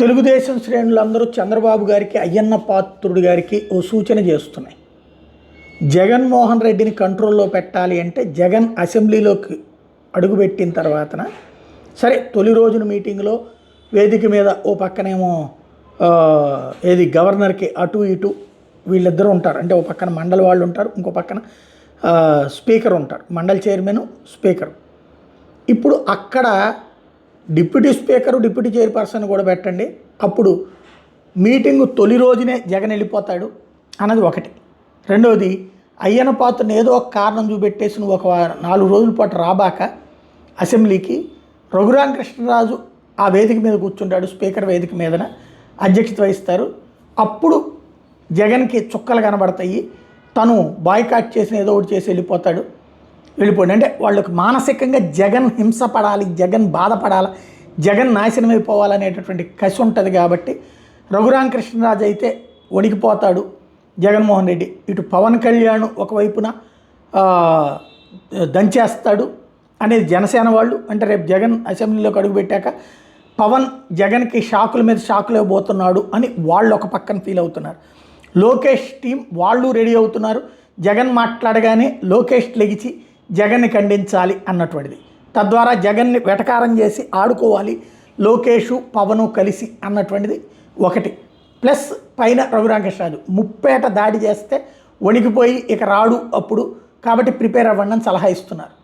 తెలుగుదేశం శ్రేణులందరూ చంద్రబాబు గారికి అయ్యన్న పాత్రుడు గారికి ఓ సూచన చేస్తున్నాయి. జగన్మోహన్ రెడ్డిని కంట్రోల్లో పెట్టాలి అంటే జగన్ అసెంబ్లీలోకి అడుగుపెట్టిన తర్వాతన సరే తొలి రోజున మీటింగ్లో వేదిక మీద ఓ పక్కనేమో ఏది గవర్నర్కి అటు ఇటు వీళ్ళిద్దరూ ఉంటారు. అంటే ఓ పక్కన మండలి వాళ్ళు ఉంటారు, ఇంకో పక్కన స్పీకర్ ఉంటారు, మండలి చైర్మన్ స్పీకరు. ఇప్పుడు అక్కడ డిప్యూటీ స్పీకరు డిప్యూటీ చైర్పర్సన్ కూడా పెట్టండి, అప్పుడు మీటింగు తొలి రోజునే జగన్ వెళ్ళిపోతాడు అన్నది ఒకటి. రెండవది, అయ్యన్న పాత్రను ఏదో ఒక కారణం చూపెట్టేసి నువ్వు ఒక 4 రోజుల పాటు రాబాక అసెంబ్లీకి రఘురామకృష్ణరాజు ఆ వేదిక మీద కూర్చుంటాడు, స్పీకర్ వేదిక మీదన అధ్యక్షత వహిస్తారు. అప్పుడు జగన్కి చుక్కలు కనబడతాయి, తను బాయ్కాట్ చేసిన ఏదో ఒకటి చేసి వెళ్ళిపోండి అంటే వాళ్ళకి మానసికంగా జగన్ హింస పడాలి, జగన్ బాధపడాలి, జగన్ నాశనం అయిపోవాలనేటటువంటి కసి ఉంటుంది. కాబట్టి రఘురామకృష్ణరాజు అయితే వణికిపోతాడు, జగన్మోహన్ రెడ్డి ఇటు పవన్ కళ్యాణ్ ఒకవైపున దంచేస్తాడు అనేది జనసేన వాళ్ళు. అంటే రేపు జగన్ అసెంబ్లీలోకి అడుగుపెట్టాక పవన్ జగన్కి షాకుల మీద షాకులు ఇవ్వబోతున్నాడు అని వాళ్ళు ఒక పక్కన ఫీల్ అవుతున్నారు. లోకేష్ టీం వాళ్ళు రెడీ అవుతున్నారు, జగన్ మాట్లాడగానే లోకేష్ లెగిచి జగన్ని ఖండించాలి అన్నటువంటిది, తద్వారా జగన్ని వెటకారం చేసి ఆడుకోవాలి లోకేషు పవను కలిసి అన్నటువంటిది ఒకటి. ప్లస్ పైన రఘురామకృష్ణరాజు ముప్పేట దాడి చేస్తే వణికిపోయి ఇక రాడు అప్పుడు, కాబట్టి ప్రిపేర్ అవ్వండి అని సలహా ఇస్తున్నారు.